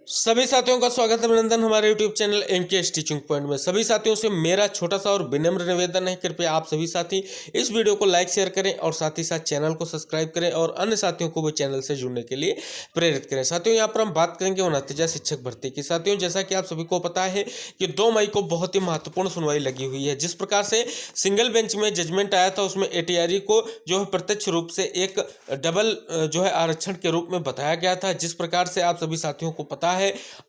सभी साथियों का स्वागत है अभिनंदन हमारे YouTube channel MK teaching point में। सभी साथियों से मेरा छोटा सा और विनम्र निवेदन है, कृपया आप सभी साथी इस वीडियो को लाइक शेयर करें और साथ ही साथ चैनल को सब्सक्राइब करें और अन्य साथियों को भी चैनल से जुड़ने के लिए प्रेरित करें। साथियों, यहाँ पर हम बात करेंगे उनहत्तरवां शिक्षक भर्ती की। साथियों, जैसा कि आप सभी को पता है कि 2 मई को बहुत ही महत्वपूर्ण सुनवाई लगी हुई है। जिस प्रकार से सिंगल बेंच में जजमेंट आया था, उसमें एटीआरई को जो है प्रत्यक्ष रूप से एक डबल जो है आरक्षण के रूप में बताया गया था। जिस प्रकार से आप सभी साथियों को पता है,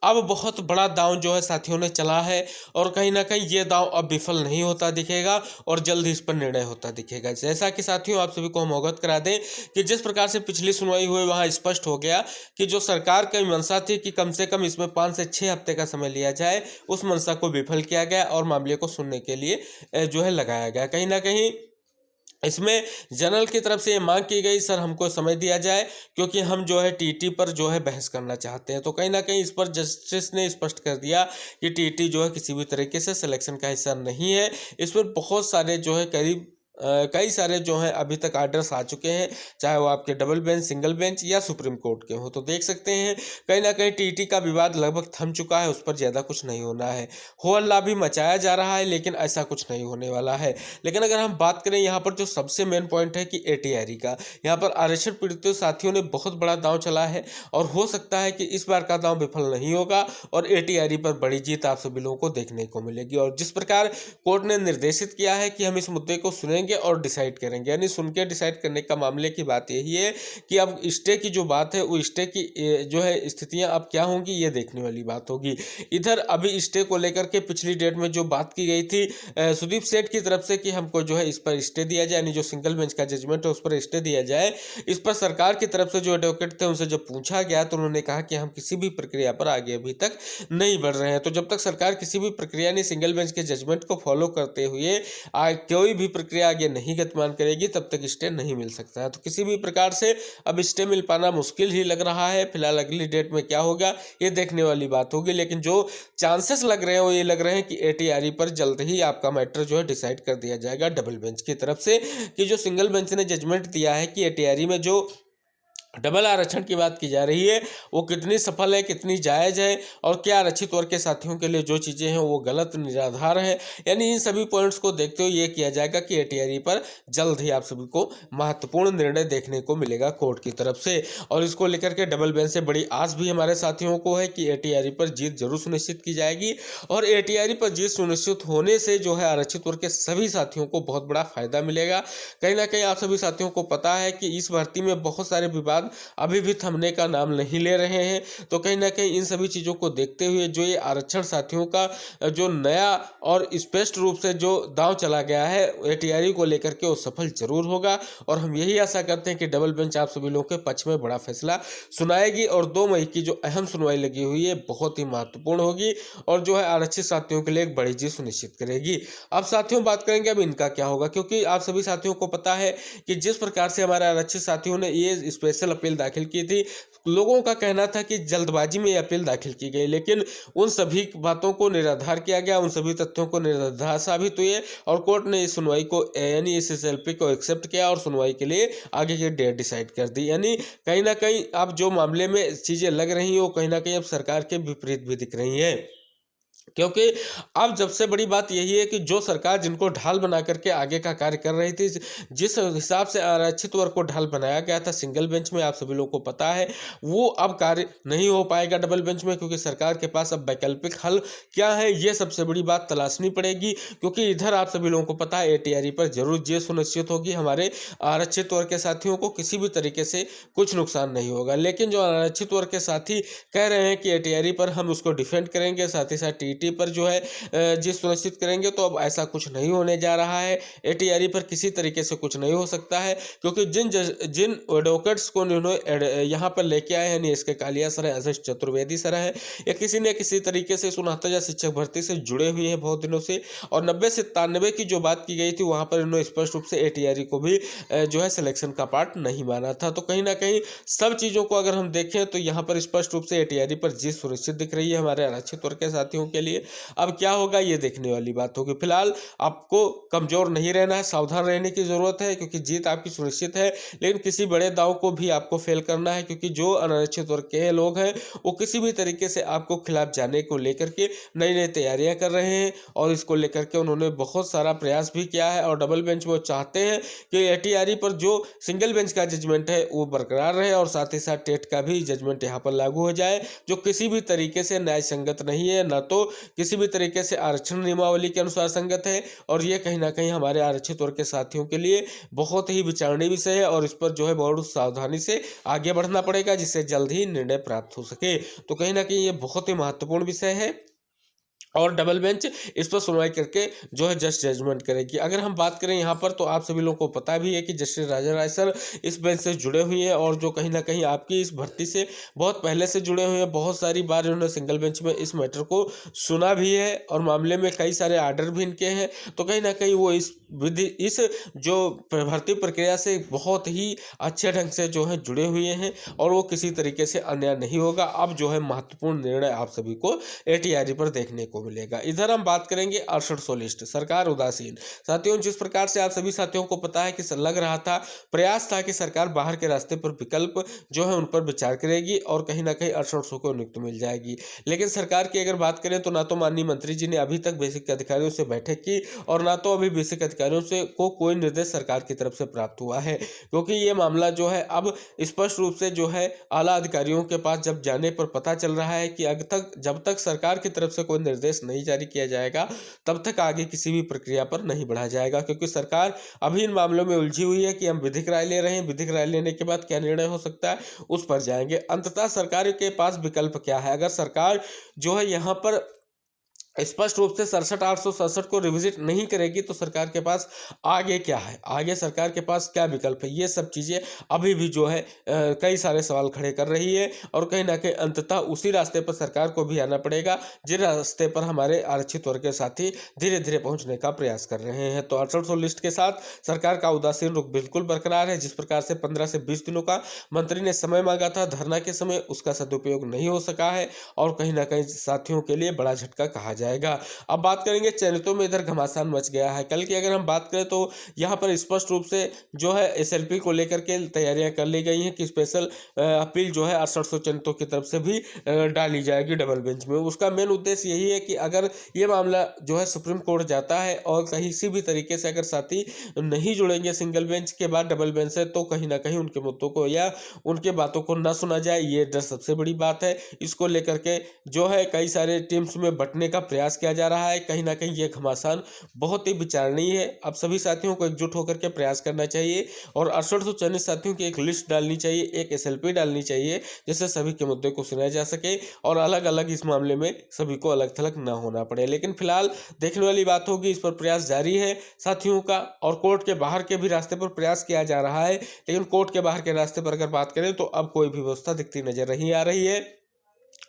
अब बहुत बड़ा दांव जो है साथियों ने चला है और कहीं ना कहीं ये दांव अब विफल नहीं होता दिखेगा और जल्द ही इस पर निर्णय होता दिखेगा। जैसा कि साथियों आप सभी को हम अवगत करा दें कि जिस प्रकार से पिछली सुनवाई हुई, वहां स्पष्ट हो गया कि जो सरकार की मंशा थी कि कम से कम इसमें 5 से 6 हफ्ते का समय लिया जाए, उस मंशा को विफल किया गया और मामले को सुनने के लिए जो है लगाया गया। कहीं ना कहीं इसमें जनरल की तरफ से ये मांग की गई, सर हमको समय दिया जाए क्योंकि हम जो है टीटी पर जो है बहस करना चाहते हैं। तो कहीं ना कहीं इस पर जस्टिस ने स्पष्ट कर दिया कि टीटी जो है किसी भी तरीके से सिलेक्शन का हिस्सा नहीं है। इस पर बहुत सारे जो है कई सारे जो हैं अभी तक आर्डर्स आ चुके हैं, चाहे वो आपके डबल बेंच, सिंगल बेंच या सुप्रीम कोर्ट के हो। तो देख सकते हैं कहीं ना कहीं टीटी का विवाद लगभग थम चुका है, उस पर ज़्यादा कुछ नहीं होना है। हो हल्ला भी मचाया जा रहा है लेकिन ऐसा कुछ नहीं होने वाला है। लेकिन अगर हम बात करें यहाँ पर जो सबसे मेन पॉइंट है कि एटीआरई का, यहाँ पर आरक्षण पीड़ित साथियों ने बहुत बड़ा दांव चला है और हो सकता है कि इस बार का दांव विफल नहीं होगा और एटीआरई पर बड़ी जीत आप सभी लोगों को देखने को मिलेगी। और जिस प्रकार कोर्ट ने निर्देशित किया है कि हम इस मुद्दे को सुनेंगे और डिसाइड करेंगे, यानी सुन के डिसाइड करने का मामले की बात यही है कि अब स्टे की जो बात है वो स्टे की जो है स्थितियां अब क्या होंगी, ये देखने वाली बात होगी। इधर अभी स्टे को लेकर के पिछली डेट में जो बात की गई थी सुदीप सेठ की तरफ से कि हमको जो है इस पर स्टे दिया जाए, यानी जो सिंगल बेंच का जजमेंट है उस पर स्टे दिया जाए। इस पर सरकार की तरफ से जो एडवोकेट थे उनसे जब पूछा गया तो उन्होंने कहा कि हम किसी भी प्रक्रिया पर आगे अभी तक नहीं बढ़ रहे हैं। तो जब तक सरकार किसी भी प्रक्रिया ने सिंगल बेंच के जजमेंट को फॉलो करते हुए कोई भी प्रक्रिया आगे नहीं गतिमान करेगी, तब तक स्टे नहीं मिल सकता है। तो किसी भी प्रकार से अब स्टे मिल पाना मुश्किल ही लग रहा है। फिलहाल अगली डेट में क्या होगा ये देखने वाली बात होगी, लेकिन जो चांसेस लग रहे हैं वो ये लग रहे हैं कि एटीआरई पर जल्द ही आपका मैटर जो है डिसाइड कर दिया जाएगा डबल बेंच की तरफ से। कि जो सिंगल बेंच ने जजमेंट दिया है कि एटीआरई में जो डबल आरक्षण की बात की जा रही है वो कितनी सफल है, कितनी जायज़ है और क्या आरक्षित वर्ग के साथियों के लिए जो चीज़ें हैं वो गलत निराधार है, यानी इन सभी पॉइंट्स को देखते हुए ये किया जाएगा कि एटीआरई पर जल्द ही आप सभी को महत्वपूर्ण निर्णय देखने को मिलेगा कोर्ट की तरफ से। और इसको लेकर के डबल बेंच से बड़ी आस भी हमारे साथियों को है कि एटीआरई पर जीत जरूर सुनिश्चित की जाएगी और एटीआरई पर जीत सुनिश्चित होने से जो है आरक्षित वर्ग के सभी साथियों को बहुत बड़ा फायदा मिलेगा। कहीं ना कहीं आप सभी साथियों को पता है कि इस भर्ती में बहुत सारे विवाद अभी भी थमने का नाम नहीं ले रहे हैं। तो कहीं ना कहीं इन सभी चीज़ों को देखते हुए जो ये आरक्षण साथियों का जो नया और स्पष्ट रूप से जो दांव चला गया है एटीआरई को लेकर के वो सफल जरूर होगा और हम यही आशा करते हैं कि डबल बेंच आप सभी लोगों के पक्ष में बड़ा फैसला सुनाएगी और 2 मई की जो अहम सुनवाई लगी हुई है बहुत ही महत्वपूर्ण होगी और जो है आरक्षित साथियों के लिए एक बड़ी जीत सुनिश्चित करेगी। अब साथियों बात करेंगे अब इनका क्या होगा, क्योंकि आप सभी साथियों को पता है कि जिस प्रकार से हमारे आरक्षित साथियों ने ये स्पेशल अपील दाखिल की थी, लोगों का कहना था कि जल्दबाजी में यह अपील दाखिल की गई, लेकिन उन सभी बातों को निराधार किया गया, उन सभी तथ्यों को निराधार साबित हुए और कोर्ट ने इस सुनवाई को यानी इस एसएलपी को एक्सेप्ट किया और सुनवाई के लिए आगे की डेट डिसाइड कर दी। यानी कहीं ना कहीं अब जो मामले में चीज़ें लग रही हैं वो कहीं ना कहीं अब सरकार के विपरीत भी दिख रही हैं, क्योंकि अब जब से बड़ी बात यही है कि जो सरकार जिनको ढाल बना करके आगे का कार्य कर रही थी, जिस हिसाब से आरक्षित वर्ग को ढाल बनाया गया था सिंगल बेंच में, आप सभी लोगों को पता है वो अब कार्य नहीं हो पाएगा डबल बेंच में, क्योंकि सरकार के पास अब वैकल्पिक हल क्या है ये सबसे बड़ी बात तलाशनी पड़ेगी। क्योंकि इधर आप सभी लोगों को पता है एटीआरई पर जरूर ये सुनिश्चित होगी हमारे आरक्षित वर्ग के साथियों को किसी भी तरीके से कुछ नुकसान नहीं होगा, लेकिन जो आरक्षित वर्ग के साथी कह रहे हैं कि एटीआरई पर हम उसको डिफेंड करेंगे, साथ ही साथ टीटी पर जो है जी सुनिश्चित करेंगे, तो अब ऐसा कुछ नहीं होने जा रहा है। एटीआरई पर किसी तरीके से कुछ नहीं हो सकता है, क्योंकि जिन एडवोकेट्स को उन्होंने यहाँ पर लेके आए हैं, यानी एसके कालिया सर है, अशिष चतुर्वेदी सर है, या किसी न किसी तरीके से 69 शिक्षक भर्ती से जुड़े हुए हैं बहुत दिनों से, और 90 से 97 की जो बात की गई थी वहाँ पर उन्होंने स्पष्ट रूप से एटीआरई को भी जो है सिलेक्शन का पार्ट नहीं माना था। तो कहीं ना कहीं सब चीज़ों को अगर हम देखें तो यहाँ पर स्पष्ट रूप से एटीआरई पर जीत सुनिश्चित दिख रही है हमारे आरक्षित वर्ग के साथियों के लिए। लिए। अब क्या होगा ये देखने वाली बात होगी। फिलहाल आपको कमजोर नहीं रहना है, सावधान रहने की जरूरत है, क्योंकि जीत आपकी सुनिश्चित है। लेकिन किसी बड़े दांव को भी आपको फेल करना है, क्योंकि जो अनारक्षित वर्ग के लोग हैं वो किसी भी तरीके से आपको खिलाफ जाने को लेकर के नई नई तैयारियां कर रहे हैं, और इसको लेकर के उन्होंने बहुत सारा प्रयास भी किया है। और डबल बेंच वो चाहते हैं कि एटीआरई पर जो सिंगल बेंच का जजमेंट है वो बरकरार रहे, और साथ ही साथ टेट का भी जजमेंट यहाँ पर लागू हो जाए, जो किसी भी तरीके से न्याय संगत नहीं है, ना तो किसी भी तरीके से आरक्षण नियमावली के अनुसार संगत है। और ये कहीं ना कहीं हमारे आरक्षित वर्ग के साथियों के लिए बहुत ही विचारणीय विषय है, और इस पर जो है बहुत सावधानी से आगे बढ़ना पड़ेगा, जिससे जल्द ही निर्णय प्राप्त हो सके। तो कहीं ना कहीं ये बहुत ही महत्वपूर्ण विषय है, और डबल बेंच इस पर सुनवाई करके जो है जस्ट जजमेंट करेगी। अगर हम बात करें यहाँ पर, तो आप सभी लोगों को पता भी है कि जस्टिस राजा राय सर इस बेंच से जुड़े हुए हैं, और जो कहीं ना कहीं आपकी इस भर्ती से बहुत पहले से जुड़े हुए हैं। बहुत सारी बार इन्होंने सिंगल बेंच में इस मैटर को सुना भी है, और मामले में कई सारे आर्डर भी इनके हैं। तो कहीं ना कहीं वो इस जो भर्ती प्रक्रिया से बहुत ही अच्छे ढंग से जो है जुड़े हुए हैं, और वो किसी तरीके से अन्याय नहीं होगा। अब जो है महत्वपूर्ण निर्णय आप सभी को एटीआरई पर देखने को मिलेगा। इधर हम बात करेंगे 6800 लिस्ट, सरकार उदासीन। साथियों, जिस प्रकार से आप सभी साथियों को पता है कि लग रहा था, प्रयास था कि सरकार बाहर के रास्ते पर विकल्प जो है उन पर विचार करेगी, और कहीं ना कहीं 6800 को नियुक्ति मिल जाएगी। लेकिन सरकार की अगर बात करें, तो ना तो माननीय मंत्री जी ने अभी तक बेसिक अधिकारियों से बैठक की, और ना तो अभी बेसिक अधिकारियों से कोई निर्देश सरकार की तरफ से प्राप्त हुआ है। क्योंकि ये मामला जो है अब स्पष्ट रूप से जो है आला अधिकारियों के पास जब जाने पर पता चल रहा है कि जब तक सरकार की तरफ से कोई निर्देश नहीं जारी किया जाएगा, तब तक आगे किसी भी प्रक्रिया पर नहीं बढ़ा जाएगा। क्योंकि सरकार अभी इन मामलों में उलझी हुई है कि हम विधिक राय ले रहे हैं, विधिक राय लेने के बाद क्या निर्णय हो सकता है उस पर जाएंगे। अंततः सरकार के पास विकल्प क्या है? अगर सरकार जो है यहाँ पर स्पष्ट रूप से 67,867 को रिविजिट नहीं करेगी, तो सरकार के पास आगे क्या है, आगे सरकार के पास क्या विकल्प है, ये सब चीज़ें अभी भी जो है कई सारे सवाल खड़े कर रही है। और कहीं ना कहीं अंततः उसी रास्ते पर सरकार को भी आना पड़ेगा, जिस रास्ते पर हमारे आरक्षित वर्ग के साथी धीरे धीरे पहुंचने का प्रयास कर रहे हैं। तो 6800 लिस्ट के साथ सरकार का उदासीन रुख बिल्कुल बरकरार है। जिस प्रकार से 15 से 20 दिनों का मंत्री ने समय मांगा था धरना के समय, उसका सदुपयोग नहीं हो सका है, और कहीं ना कहीं साथियों के लिए बड़ा झटका कहा जाएगा। अब बात करेंगे चयनितों में इधर घमासान मच गया है। कल की अगर हम बात करें, तो यहां पर स्पष्ट रूप से जो है एसएलपी को लेकर के तैयारियां कर ली गई हैं कि स्पेशल अपील जो है 6800 चयनितों की तरफ से भी डाली जाएगी डबल बेंच में। उसका मेन उद्देश्य यही है कि अगर ये मामला जो है सुप्रीम कोर्ट जाता है, और कहीं किसी भी तरीके से अगर साथी नहीं जुड़ेंगे सिंगल बेंच के बाद डबल बेंच से, तो कहीं ना कहीं उनके मुद्दों को या उनके बातों को ना सुना जाए, ये डर सबसे बड़ी बात है। इसको लेकर के जो है कई सारे टीम्स में बंटने का प्रयास किया जा रहा है। कहीं ना कहीं ये घमासान बहुत ही विचारणीय है। अब सभी साथियों को एकजुट होकर के प्रयास करना चाहिए, और 6800 चयनित साथियों की एक लिस्ट डालनी चाहिए, एक एसएलपी डालनी चाहिए, जिससे सभी के मुद्दे को सुना जा सके, और अलग अलग इस मामले में सभी को अलग थलग ना होना पड़े। लेकिन फिलहाल देखने वाली बात होगी, इस पर प्रयास जारी है साथियों का, और कोर्ट के बाहर के भी रास्ते पर प्रयास किया जा रहा है। लेकिन कोर्ट के बाहर के रास्ते पर अगर बात करें, तो अब कोई भी व्यवस्था दिखती नजर नहीं आ रही है।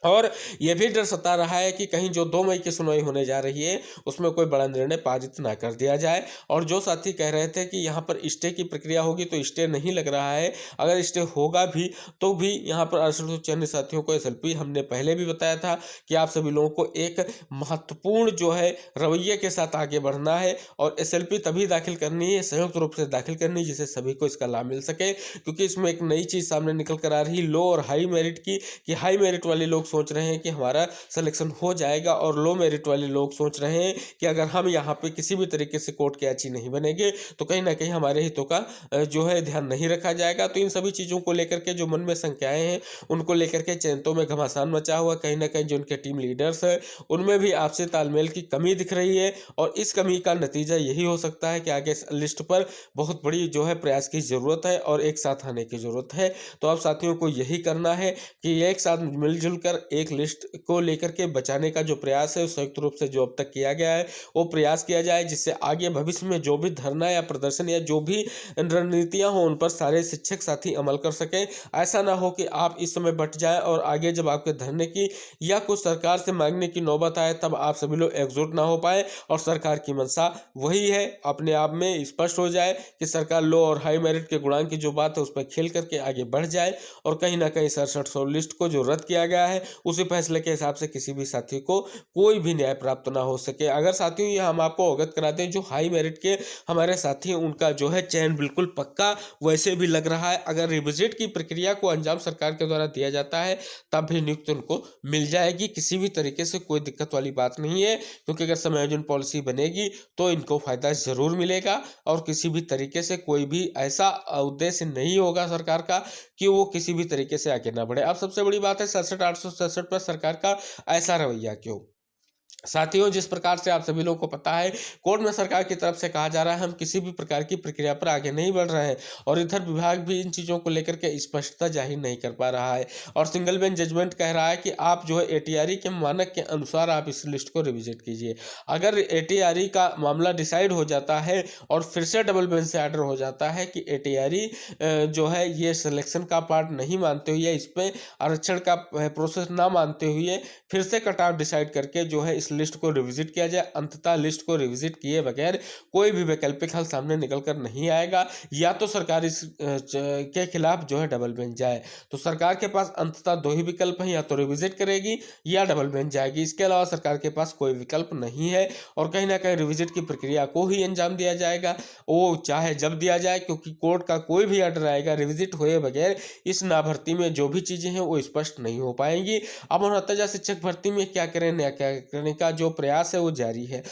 और यह भी डर सता रहा है कि कहीं जो 2 मई की सुनवाई होने जा रही है, उसमें कोई बड़ा निर्णय पारित ना कर दिया जाए। और जो साथी कह रहे थे कि यहाँ पर स्टे की प्रक्रिया होगी, तो स्टे नहीं लग रहा है। अगर स्टे होगा भी, तो भी यहाँ पर 6800 चयनित साथियों को एसएलपी, हमने पहले भी बताया था कि आप सभी लोगों को एक महत्वपूर्ण जो है रवैये के साथ आगे बढ़ना है, और एसएलपी तभी दाखिल करनी है, संयुक्त रूप से दाखिल करनी है, जिससे सभी को इसका लाभ मिल सके। क्योंकि इसमें एक नई चीज़ सामने निकल कर आ रही, लो और हाई मेरिट की, कि हाई मेरिट वाले लोग सोच रहे हैं कि हमारा सिलेक्शन हो जाएगा, और लो मेरिट वाले लोग सोच रहे हैं कि अगर हम यहाँ पे किसी भी तरीके से कोर्ट के आची नहीं बनेंगे, तो कहीं ना कहीं हमारे हितों का जो है ध्यान नहीं रखा जाएगा। तो इन सभी चीज़ों को लेकर के जो मन में शंकाएं हैं, उनको लेकर के चयनितों में घमासान मचा हुआ। कहीं ना कहीं जो उनके टीम लीडर्स हैं, उनमें भी आपसी तालमेल की कमी दिख रही है, और इस कमी का नतीजा यही हो सकता है कि आगे लिस्ट पर बहुत बड़ी जो है प्रयास की जरूरत है, और एक साथ आने की जरूरत है। तो अब साथियों को यही करना है कि एक साथ मिलजुल कर एक लिस्ट को लेकर के बचाने का जो प्रयास है, संयुक्त रूप से जो अब तक किया गया है, वो प्रयास किया जाए, जिससे आगे भविष्य में जो भी धरना या प्रदर्शन या जो भी रणनीतियां हो, उन पर सारे शिक्षक साथी अमल कर सकें। ऐसा ना हो कि आप इस समय बट जाए, और आगे जब आपके धरने की या कुछ सरकार से मांगने की नौबत आए, तब आप सभी लोग एकजुट ना हो पाए, और सरकार की मंशा वही है अपने आप में स्पष्ट हो जाए कि सरकार लो और हाई मेरिट के गुणांक की जो बात है, उस पर खेल करके आगे बढ़ जाए, और कहीं ना कहीं 6700 लिस्ट को जो रद्द किया गया है, उसी फैसले के हिसाब से किसी भी साथी को कोई भी न्याय प्राप्त ना हो सके। अगर साथियों ये हम आपको अवगत कराते हैं, जो हाई मेरिट के हमारे साथी हैं उनका जो है चयन बिल्कुल पक्का वैसे भी लग रहा है। अगर रिविजिट की प्रक्रिया को अंजाम सरकार के द्वारा दिया जाता है तब भी नियुक्ति उनको मिल जाएगी, किसी भी तरीके से कोई दिक्कत वाली बात नहीं है। क्योंकि अगर समायोजन पॉलिसी बनेगी तो इनको फायदा जरूर मिलेगा और किसी भी तरीके से कोई भी ऐसा उद्देश्य नहीं होगा सरकार का कि वो किसी भी तरीके से आगे ना बढ़े। अब सबसे बड़ी बात है 67,867 पर सरकार का ऐसा रवैया क्यों? साथियों, जिस प्रकार से आप सभी लोगों को पता है, कोर्ट में सरकार की तरफ से कहा जा रहा है हम किसी भी प्रकार की प्रक्रिया पर आगे नहीं बढ़ रहे हैं और इधर विभाग भी इन चीज़ों को लेकर के स्पष्टता जाहिर नहीं कर पा रहा है और सिंगल बेंच जजमेंट कह रहा है कि आप जो है एटीआरई के मानक के अनुसार आप इस लिस्ट को रिविजिट कीजिए। अगर एटीआरई का मामला डिसाइड हो जाता है और फिर से डबल बेंच से आर्डर हो जाता है कि एटीआरई जो है ये सिलेक्शन का पार्ट नहीं मानते हुए, इस पर आरक्षण का प्रोसेस ना मानते हुए फिर से कट ऑफ डिसाइड करके जो है इस लिस्ट को रिविजिट किया जाए, अंततः लिस्ट को रिविजिट किए बगैर कोई भी वैकल्पिक हल सामने निकल कर नहीं आएगा। या तो सरकार इस के खिलाफ जो है डबल बेंच जाए, तो सरकार के पास अंततः दो ही विकल्प हैं, या तो रिविजिट करेगी या डबल बेंच जाएगी। इसके अलावा सरकार के पास कोई विकल्प नहीं है और कहीं ना कहीं रिविजिट की प्रक्रिया को ही अंजाम दिया जाएगा, वो चाहे जब दिया जाए, क्योंकि कोर्ट का कोई भी आर्डर आएगा रिविजिट हुए बगैर इस नाभर्ती में जो भी चीजें हैं वो स्पष्ट नहीं हो पाएंगी। अब उनहत्तर शिक्षक भर्ती में क्या करें, नया क्या करने का जो प्रयास है वो जारी है।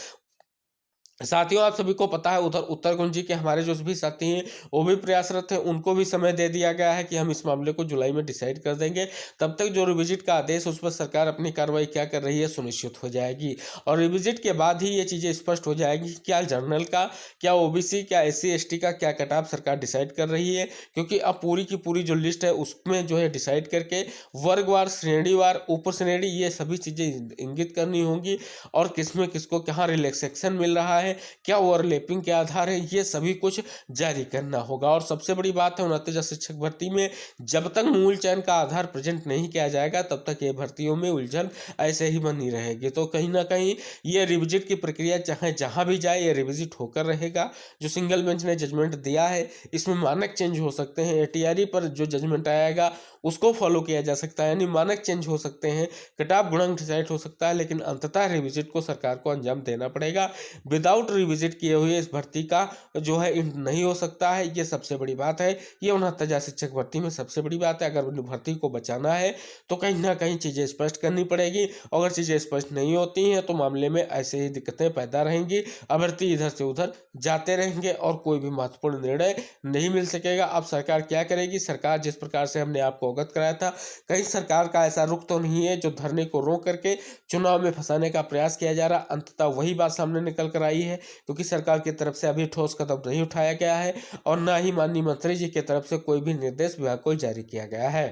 साथियों, आप सभी को पता है उधर उत्तर कुंजी के हमारे जो भी साथी हैं वो भी प्रयासरत हैं, उनको भी समय दे दिया गया है कि हम इस मामले को जुलाई में डिसाइड कर देंगे। तब तक जो रिविजिट का आदेश उस पर सरकार अपनी कार्रवाई क्या कर रही है सुनिश्चित हो जाएगी और रिविजिट के बाद ही ये चीज़ें स्पष्ट हो जाएगी क्या जनरल का, क्या ओबीसी, क्या एससी एसटी का क्या कटाव सरकार डिसाइड कर रही है। क्योंकि अब पूरी की पूरी जो लिस्ट है उसमें जो है डिसाइड करके वर्गवार, श्रेणीवार, उप श्रेणी, ये सभी चीज़ें इंगित करनी होंगी और किसमें किसको कहाँ रिलैक्सेशन मिल रहा है, क्या ओवरलैपिंग के आधार है, ये सभी कुछ जारी करना होगा। और सबसे बड़ी बात है 29 शिक्षक भर्ती में जब तक मूल चयन का आधार प्रेजेंट नहीं किया जाएगा तब तक ये भर्तियों में उलझन ऐसे ही बनी रहेगी। तो कहीं ना कहीं ये रिविजिट की प्रक्रिया चाहे जहां भी जाए ये रिविजिट होकर रहेगा। जो सिंगल बेंच ने जजमेंट दिया है इसमें मानक चेंज हो सकते हैं, एटीआरई पर जो जजमेंट आएगा उसको फॉलो किया जा सकता है, यानी मानक चेंज हो सकते हैं, कटाव गुणांक डिसाइड हो सकता है, लेकिन अंततः रिविजिट को सरकार को अंजाम देना पड़ेगा। विदाउट रिविजिट किए हुए इस भर्ती का जो है नहीं हो सकता है, ये सबसे बड़ी बात है। ये 69,000 शिक्षक भर्ती में सबसे बड़ी बात है। अगर भर्ती को बचाना है तो कहीं ना कहीं चीज़ें स्पष्ट करनी पड़ेगी। अगर चीज़ें स्पष्ट नहीं होती हैं तो मामले में ऐसे ही दिक्कतें पैदा रहेंगी, अभ्यर्थी इधर से उधर जाते रहेंगे और कोई भी महत्वपूर्ण निर्णय नहीं मिल सकेगा। अब सरकार क्या करेगी? सरकार जिस प्रकार से हमने आपको अवगत कराया था, कहीं सरकार का ऐसा रुख तो नहीं है जो धरने को रोक करके चुनाव में फंसाने का प्रयास किया जा रहा। अंततः वही बात सामने निकल कर आई है, क्योंकि सरकार की तरफ से अभी ठोस कदम नहीं उठाया गया है और ना ही माननीय मंत्री जी की तरफ से कोई भी निर्देश विभाग को जारी किया गया है।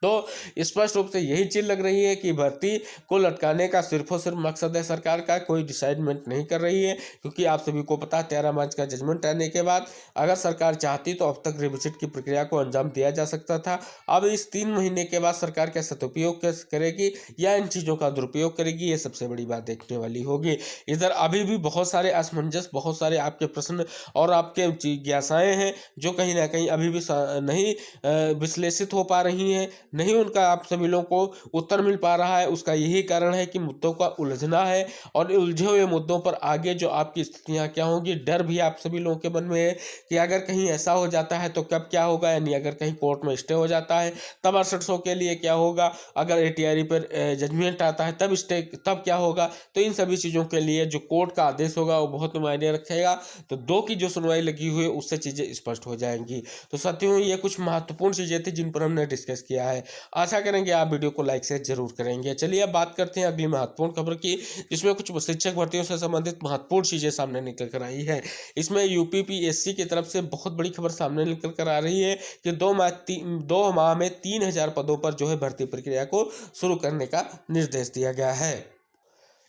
तो स्पष्ट रूप से यही चीज लग रही है कि भर्ती को लटकाने का सिर्फ और सिर्फ मकसद है सरकार का, कोई डिसाइडमेंट नहीं कर रही है। क्योंकि आप सभी को पता है 13 मार्च का जजमेंट आने के बाद अगर सरकार चाहती तो अब तक रिविजिट की प्रक्रिया को अंजाम दिया जा सकता था। अब इस 3 महीने के बाद सरकार क्या सदुपयोग करेगी या इन चीज़ों का दुरुपयोग करेगी, ये सबसे बड़ी बात देखने वाली होगी। इधर अभी भी बहुत सारे असमंजस, बहुत सारे आपके प्रश्न और आपके जिज्ञासाएं हैं जो कहीं ना कहीं अभी भी नहीं विश्लेषित हो पा रही हैं, नहीं उनका आप सभी लोगों को उत्तर मिल पा रहा है। उसका यही कारण है कि मुद्दों का उलझना है और उलझे हुए मुद्दों पर आगे जो आपकी स्थितियां क्या होंगी, डर भी आप सभी लोगों के मन में है कि अगर कहीं ऐसा हो जाता है तो कब क्या होगा, यानी अगर कहीं कोर्ट में स्टे हो जाता है तब 6800 के लिए क्या होगा, अगर एटीआरई पर जजमेंट आता है तब स्टे तब क्या होगा। तो इन सभी चीज़ों के लिए जो कोर्ट का आदेश होगा वो बहुत मायने रखेगा। तो 2 की जो सुनवाई लगी हुई है उससे चीज़ें स्पष्ट हो जाएंगी। तो साथियों, ये कुछ महत्वपूर्ण चीज़ें थी जिन पर हमने डिस्कस किया है। आशा करेंगे आप वीडियो को लाइक से जरूर करेंगे। चलिए अब बात करते हैं अगली महत्वपूर्ण खबर की, जिसमें कुछ शिक्षक भर्तियों से संबंधित महत्वपूर्ण चीजें सामने निकल कर आई है। इसमें यूपीपीएससी की तरफ से बहुत बड़ी खबर सामने निकल कर आ रही है कि 2 माह में 3000 पदों पर जो है भर्ती प्रक्रिया को शुरू करने का निर्देश दिया गया है।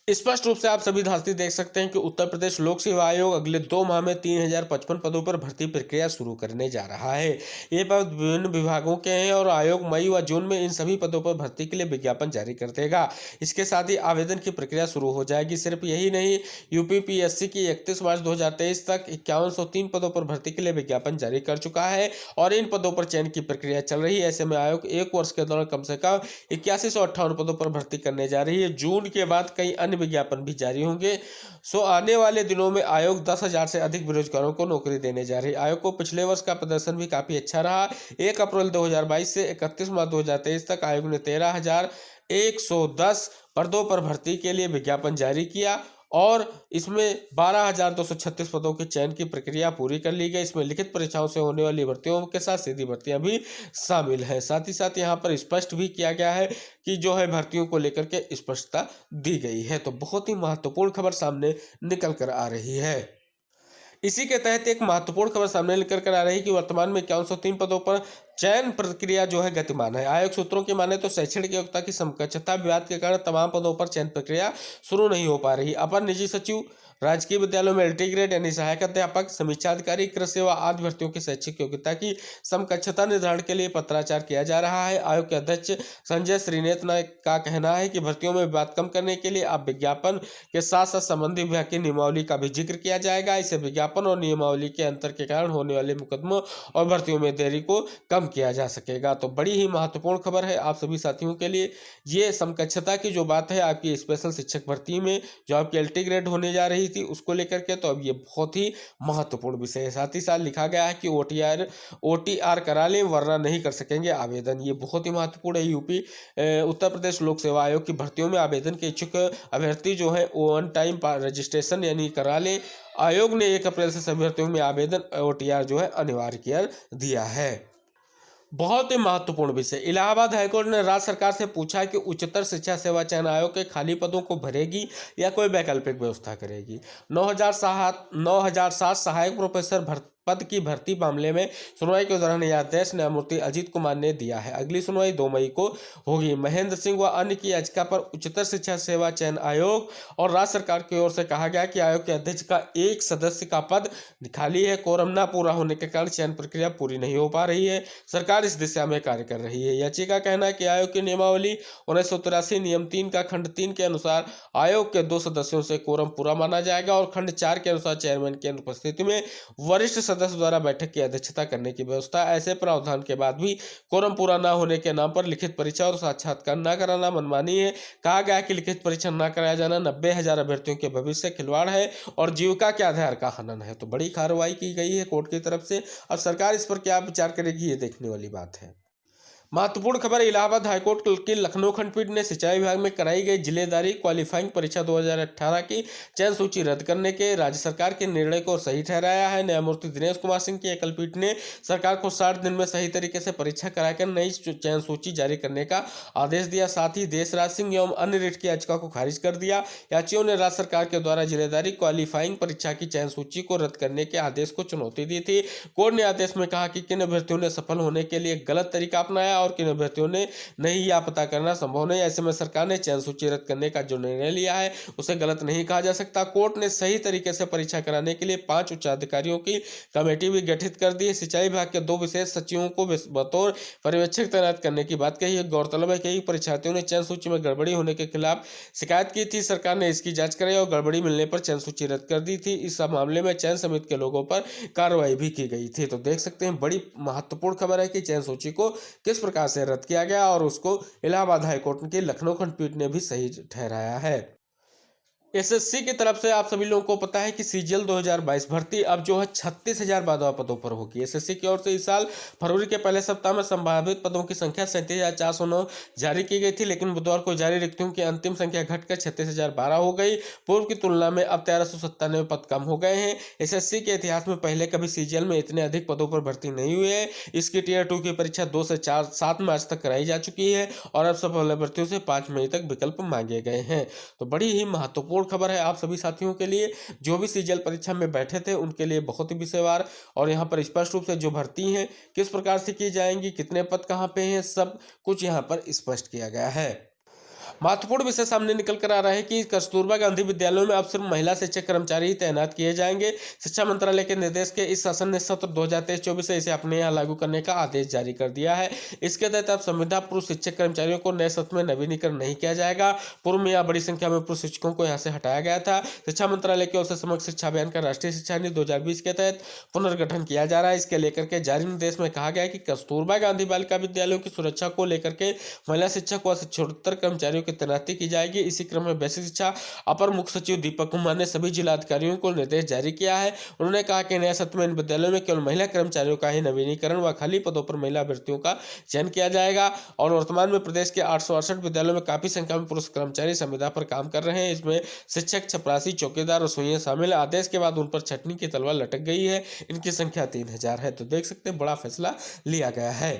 स्पष्ट रूप से आप सभी धांधली देख सकते हैं कि उत्तर प्रदेश लोक सेवा आयोग अगले 2 माह में 3055 पदों पर भर्ती प्रक्रिया शुरू करने जा रहा है। ये पद विभिन्न विभागों के हैं और आयोग मई व जून में इन सभी पदों पर भर्ती के लिए विज्ञापन जारी कर देगा। इसके साथ ही आवेदन की प्रक्रिया शुरू हो जाएगी। सिर्फ यही नहीं, यूपीपीएससी की 31 मार्च 2023 तक 5103 पदों पर भर्ती के लिए विज्ञापन जारी कर चुका है और इन पदों पर चयन की प्रक्रिया चल रही है। ऐसे में आयोग एक वर्ष के दौरान कम से कम 8158 पदों पर भर्ती करने जा रही है। जून के बाद कई अन्य विज्ञापन भी जारी होंगे। आने वाले दिनों में आयोग 10,000 से अधिक बेरोजगारों को नौकरी देने जा रही है। आयोग को पिछले वर्ष का प्रदर्शन भी काफी अच्छा रहा। 1 अप्रैल 2022 से 31 मार्च 2023 तक आयोग ने 13,110 पदों पर भर्ती के लिए विज्ञापन जारी किया और इसमें 12,236 पदों के चयन की प्रक्रिया पूरी कर ली गई। इसमें लिखित परीक्षाओं से होने वाली भर्तियों के साथ सीधी भर्तियां भी शामिल हैं। साथ ही साथ यहाँ पर स्पष्ट भी किया गया है कि जो है भर्तियों को लेकर के स्पष्टता दी गई है। तो बहुत ही महत्वपूर्ण खबर सामने निकल कर आ रही है। इसी के तहत एक महत्वपूर्ण खबर सामने निकल कर आ रही है कि वर्तमान में 5103 पदों पर चयन प्रक्रिया जो है गतिमान है। आयोग सूत्रों की माने तो शैक्षणिक योग्यता की समकक्षता विवाद के कारण तमाम पदों पर चयन प्रक्रिया शुरू नहीं हो पा रही। अपर निजी सचिव, राजकीय विद्यालयों में एलटी ग्रेड यानी सहायक अध्यापक, समीक्षा अधिकारी, कृषि सेवा आदि भर्तियों की शैक्षिक योग्यता की समकक्षता निर्धारण के लिए पत्राचार किया जा रहा है। आयोग के अध्यक्ष संजय श्रीनेत का कहना है कि भर्तियों में विवाद कम करने के लिए अब विज्ञापन के साथ साथ संबंधित विभाग की नियमावली का भी जिक्र किया जाएगा। इससे विज्ञापन और नियमावली के अंतर के कारण होने वाले मुकदमों और भर्तियों में देरी को कम किया जा सकेगा। तो बड़ी ही महत्वपूर्ण खबर है आप सभी साथियों के लिए। ये समकक्षता की जो बात है आपकी स्पेशल शिक्षक भर्ती में जो आपकी एलटी ग्रेड होने जा रही थी उसको लेकर के, तो अब ये बहुत ही महत्वपूर्ण विषय है। साथ ही साथ लिखा गया है कि ओटीआर करा लें वरना नहीं कर सकेंगे आवेदन। ये बहुत ही महत्वपूर्ण है। उत्तर प्रदेश लोक सेवा आयोग की भर्तियों में आवेदन के इच्छुक अभ्यर्थी जो है वन टाइम रजिस्ट्रेशन यानी करा लें। आयोग ने 1 अप्रैल से सभी भर्तियों में आवेदन ओटीआर जो है अनिवार्य कर दिया है। बहुत ही महत्वपूर्ण विषय, इलाहाबाद हाईकोर्ट ने राज्य सरकार से पूछा कि उच्चतर शिक्षा सेवा चयन आयोग के खाली पदों को भरेगी या कोई वैकल्पिक व्यवस्था करेगी। 9,007 सहायक प्रोफेसर पद की भर्ती मामले में सुनवाई के दौरान यह आदेश न्यायमूर्ति अजीत कुमार ने दिया है। अगली सुनवाई 2 मई को होगी। महेंद्र सिंह व अन्य की याचिका पर उच्चतर शिक्षा सेवा चयन आयोग और राज्य सरकार की ओर से कहा गया कि आयोग के अध्यक्ष का एक सदस्य का पद खाली है। कोरम न पूरा होने के कारण चयन प्रक्रिया पूरी नहीं हो पा रही है। सरकार इस दिशा में कार्य कर रही है। याचिका का कहना है कि आयोग की नियमावली 1983 नियम 3 का खंड 3 के अनुसार आयोग के 2 सदस्यों से कोरम पूरा माना जाएगा और खंड 4 के अनुसार चेयरमैन की अनुपस्थिति में वरिष्ठ सदस्य द्वारा बैठक की अध्यक्षता करने की व्यवस्था। ऐसे प्रावधान के बाद भी कोरम पूरा न होने के नाम पर लिखित परीक्षा और साक्षात्कार न कराना मनमानी है। कहा गया कि लिखित परीक्षा न कराया जाना 90,000 अभ्यर्थियों के भविष्य खिलवाड़ है और जीविका के आधार का हनन है। तो बड़ी कार्रवाई की गई है कोर्ट की तरफ से। अब सरकार इस पर क्या विचार करेगी ये देखने वाली बात है। महत्वपूर्ण खबर, इलाहाबाद हाईकोर्ट की लखनऊ खंडपीठ ने सिंचाई विभाग में कराई गई जिलेदारी क्वालिफाइंग परीक्षा 2018 की चयन सूची रद्द करने के राज्य सरकार के निर्णय को सही ठहराया है। न्यायमूर्ति दिनेश कुमार सिंह की एकल पीठ ने सरकार को 60 दिन में सही तरीके से परीक्षा कराकर नई चयन सूची जारी करने का आदेश दिया। साथ ही देशराज सिंह एवं अन्य रिट की याचिका को खारिज कर दिया। याचियों ने राज्य सरकार के द्वारा जिलेदारी क्वालिफाइंग परीक्षा की चयन सूची को रद्द करने के आदेश को चुनौती दी थी। कोर्ट ने आदेश में कहा कि किन अभ्यर्थियों ने सफल होने के लिए गलत तरीका अपनाया और किन अभ्यर्थियों ने नहीं, यह पता करना संभव नहीं। ऐसे में सरकार ने चयन सूची रद्द करने का जो निर्णय लिया है उसे गलत नहीं कहा जा सकता। कोर्ट ने सही तरीके से परीक्षा कराने के लिए 5 उच्चाधिकारियों की कमेटी भी गठित कर दी है। सिंचाई विभाग के 2 विशेष सचिवों को बतौर पर्यवेक्षक तैनात करने की बात कही है। गौरतलब है कि परीक्षार्थियों ने चयन सूची में गड़बड़ी होने के खिलाफ शिकायत की थी। सरकार ने इसकी जांच कराई और गड़बड़ी मिलने पर चयन सूची रद्द कर दी थी। इस मामले में चयन समिति के लोगों पर कार्रवाई भी की गई थी। तो देख सकते हैं बड़ी महत्वपूर्ण खबर है कि चयन सूची को किस प्रकार से रद्द किया गया और उसको इलाहाबाद हाईकोर्ट की लखनऊ खंडपीठ ने भी सही ठहराया है। एसएससी की तरफ से आप सभी लोगों को पता है कि सीजीएल 2022 भर्ती अब जो है 36,000 पदों पर होगी। एसएससी की ओर से इस साल फरवरी के पहले सप्ताह में संभावित पदों की संख्या 37,409 जारी की गई थी, लेकिन बुधवार को जारी रिक्तियों की अंतिम संख्या घटकर 36,012 हो गई। पूर्व की तुलना में अब 1397 पद कम हो गए हैं। एसएससी के इतिहास में पहले कभी सीजीएल में इतने अधिक पदों पर भर्ती नहीं हुई है। इसकी टियर 2 की परीक्षा 2 से 7 मार्च तक कराई जा चुकी है और अब सफल अभ्यर्थियों से 5 मई तक विकल्प मांगे गए हैं। तो बड़ी ही महत्वपूर्ण खबर है आप सभी साथियों के लिए। जो भी सीजीएल परीक्षा में बैठे थे उनके लिए बहुत ही विषयवार और यहाँ पर स्पष्ट रूप से जो भर्ती हैं किस प्रकार से की जाएंगी, कितने पद कहाँ पे हैं, सब कुछ यहाँ पर स्पष्ट किया गया है। महत्वपूर्ण विषय सामने निकल कर आ रहा है कि कस्तूरबा गांधी विद्यालयों में अब सिर्फ महिला शिक्षक कर्मचारी ही तैनात किए जाएंगे। शिक्षा मंत्रालय के निर्देश के इस शासन ने सत्र 2023-24 से इसे अपने यहाँ लागू करने का आदेश जारी कर दिया है। इसके तहत अब संविदा पूर्व शिक्षक कर्मचारियों को नए सत्र में नवीनीकरण नहीं किया जाएगा। पूर्व में यहाँ बड़ी संख्या में पूर्व शिक्षकों को यहाँ से हटाया गया था। शिक्षा मंत्रालय की ओर से समग्र शिक्षा अभियान का राष्ट्रीय शिक्षा नीति 2020 के तहत पुनर्गठन किया जा रहा है। इसके लेकर के जारी निर्देश में कहा गया है कि कस्तूरबा गांधी बालिका विद्यालयों की सुरक्षा को लेकर के महिला शिक्षक व शिक्षकोत्तर कर्मचारियों की तैनाती की जाएगी। इसी क्रम में बेसिक शिक्षा अपर मुख्य सचिव दीपक कुमार ने सभी जिला अधिकारियों को निर्देश जारी किया है। उन्होंने कहा कि नए सत्र में इन विद्यालयों में केवल महिला कर्मचारियों का ही नवीनीकरण व खाली पदों पर महिला अभ्यर्थियों का चयन किया जाएगा। और वर्तमान में प्रदेश के 868 विद्यालयों में काफी संख्या में पुरुष कर्मचारी संविदा पर काम कर रहे हैं। इसमें शिक्षक, चपरासी, चौकीदार, रसोइया शामिल है। आदेश के बाद उन पर छटनी की तलवार लटक गई है। इनकी संख्या 3000 है। तो देख सकते हैं बड़ा फैसला लिया गया है।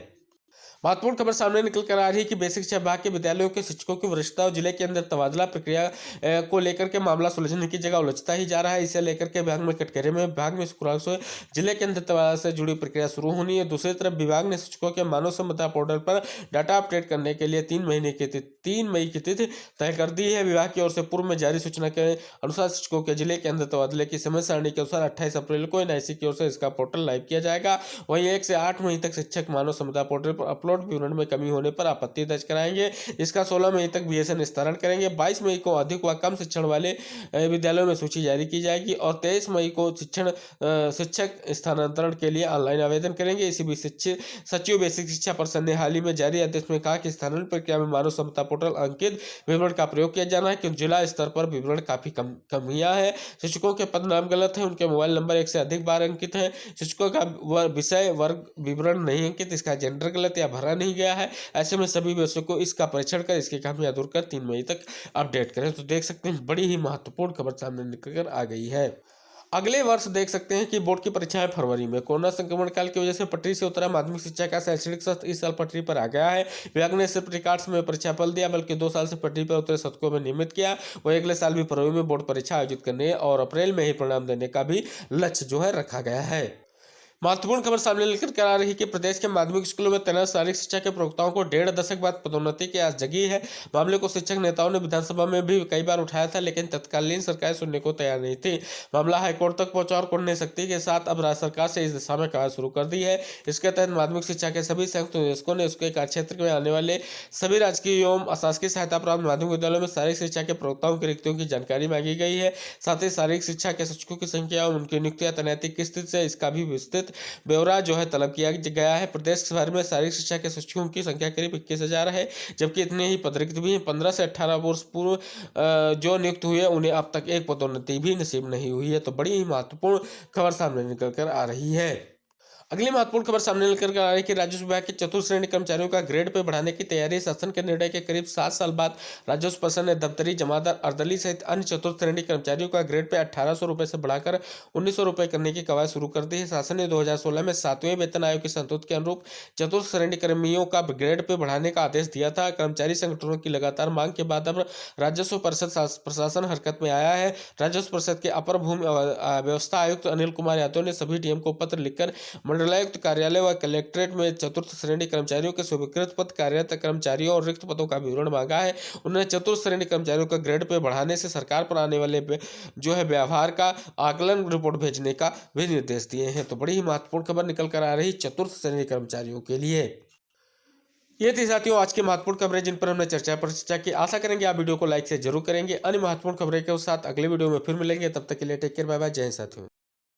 महत्वपूर्ण खबर सामने निकल कर आ रही है कि बेसिक शिक्षा विभाग के विद्यालयों के शिक्षकों की वरिष्ठता और जिले के अंदर तबादला प्रक्रिया को लेकर के मामला सुलझने की जगह उलझता ही जा रहा है। इसे लेकर के विभाग में कटघरे में विभाग में शुक्रवार से जिले के अंदर तबादला से जुड़ी प्रक्रिया शुरू होनी है। दूसरी तरफ विभाग ने शिक्षकों के मानव संपदा पोर्टल पर डाटा अपडेट करने के लिए 3 मई की तिथि तय कर दी है। विभाग की ओर से पूर्व में जारी सूचना के अनुसार शिक्षकों के जिले के अंदर तबादले की समय सारणी के अनुसार 28 अप्रैल को एनआईसी की ओर से इसका पोर्टल लाइव किया जाएगा। वहीं 1 से 8 मई तक शिक्षक मानव संपदा पोर्टल पर अपलोड विवरण में कमी होने पर आपत्ति दर्ज कराएंगे। इसका 16 मई तक बीएसएन निस्तारण करेंगे। 22 मई को अधिक व कम शिक्षण वाले विद्यालयों में सूची जारी की जाएगी और 23 मई को शिक्षक स्थानांतरण के लिए ऑनलाइन आवेदन करेंगे। इसी बीच सचिव बेसिक शिक्षा परिषद ने हाल ही में जारी आदेश में कहा कि स्थानांतरण प्रक्रिया में मानव संपदा पोर्टल अंकित विवरण का प्रयोग किया जाना है क्योंकि जिला स्तर पर विवरण काफी कमियां है। शिक्षकों के पद नाम गलत है, उनके मोबाइल नंबर 1 से अधिक बार अंकित है। शिक्षकों का विषय वर्ग विवरण नहीं अंकित, इसका जेंडर गलत या भरा नहीं गया है। ऐसे में सभी विषयों को इसका परीक्षण कर इसकी खामियां दूर कर 3 मई तक अपडेट करें। तो देख सकते हैं बड़ी ही महत्वपूर्ण खबर सामने निकल कर आ गई है। अगले वर्ष देख सकते हैं कि बोर्ड की परीक्षाएं फरवरी में। कोरोना संक्रमण काल की वजह से पटरी से उतरा माध्यमिक शिक्षा का शैक्षणिक सत्र इस साल पटरी पर आ गया है। विभाग ने सिर्फ रिकॉर्ड्स में परीक्षा फल दिया बल्कि 2 साल से पटरी पर उतरे सत्रों में नियमित किया। वही अगले साल भी फरवरी में बोर्ड परीक्षा आयोजित करने और अप्रैल में ही परिणाम देने का भी लक्ष्य जो है रखा गया है। महत्वपूर्ण खबर सामने लेकर कर आ रही है कि प्रदेश के माध्यमिक स्कूलों में तैनात शारीरिक शिक्षा के प्रवक्ताओं को 1.5 दशक बाद पदोन्नति की आस जगी है। मामले को शिक्षक नेताओं ने विधानसभा में भी कई बार उठाया था लेकिन तत्कालीन सरकार सुनने को तैयार नहीं थी। मामला हाईकोर्ट तक पहुंचा और कोर्ट ने सख्ती के साथ अब राज्य सरकार से इस दिशा में कार्य शुरू कर दी है। इसके तहत माध्यमिक शिक्षा के सभी संयुक्त निदेशकों ने उसके कार्यक्षेत्र में आने वाले सभी राजकीय एवं अशासकीय सहायता प्राप्त माध्यमिक विद्यालयों में शारीरिक शिक्षा के प्रवक्ताओं की रिक्तियों की जानकारी मांगी गई है। साथ ही शारीरिक शिक्षा के शिक्षकों की संख्या और उनकी नियुक्ति या तैनाती किस स्थिति से इसका भी विस्तृत ब्यौरा जो है तलब किया गया है। प्रदेश भर में शारीरिक शिक्षा के शिक्षकों की संख्या करीब 21,000 है जबकि इतने ही पद रिक्त भी हैं। 15 से 18 वर्ष पूर्व जो नियुक्त हुए उन्हें अब तक एक पदोन्नति भी नसीब नहीं हुई है। तो बड़ी ही महत्वपूर्ण खबर सामने निकल कर आ रही है। अगली महत्वपूर्ण खबर सामने निकल कर आ रही है कि राजस्व विभाग के चतुर्थ श्रेणी कर्मचारियों का ग्रेड पे बढ़ाने की तैयारी। शासन के निर्णय के करीब 7 साल बाद राजस्व परिषद ने दफ्तरी, जमादार, अर्दली सहित अन्य चतुर्थ श्रेणी कर्मचारियों का ग्रेड पे 1800 रुपये से बढ़ाकर 1900 रुपये करने की कवायद शुरू कर दी है। शासन ने 2016 में 7वें वेतन आयोग के संतुष्ट के अनुरूप चतुर्थ श्रेणी कर्मियों का ग्रेड पे बढ़ाने का आदेश दिया था। कर्मचारी संगठनों की लगातार मांग के बाद अब राजस्व परिषद प्रशासन हरकत में आया है। राजस्व परिषद के अपर भूमि व्यवस्था आयुक्त अनिल कुमार यादव ने सभी डीएम को पत्र लिखकर मंडलायुक्त कार्यालय व कलेक्ट्रेट में चतुर्थ श्रेणी कर्मचारियों के स्वीकृत पद, कार्यरत कर्मचारियों और रिक्त पदों का विवरण मांगा है। उन्होंने चतुर्थ श्रेणी कर्मचारियों का ग्रेड पे बढ़ाने से सरकार पर आने वाले जो है व्यवहार का आकलन रिपोर्ट भेजने का भी निर्देश दिए हैं। तो बड़ी ही महत्वपूर्ण खबर निकल कर आ रही चतुर्थ श्रेणी कर्मचारियों के लिए। ये थी साथियों आज की महत्वपूर्ण खबरें जिन पर हमने चर्चा की। आशा करेंगे आप वीडियो को लाइक से जरूर करेंगे। अन्य महत्वपूर्ण खबरें के साथ अगले वीडियो में फिर मिलेंगे। तब तक के लिए टेक केयर, बाय बाय, जय हिंद साथियों।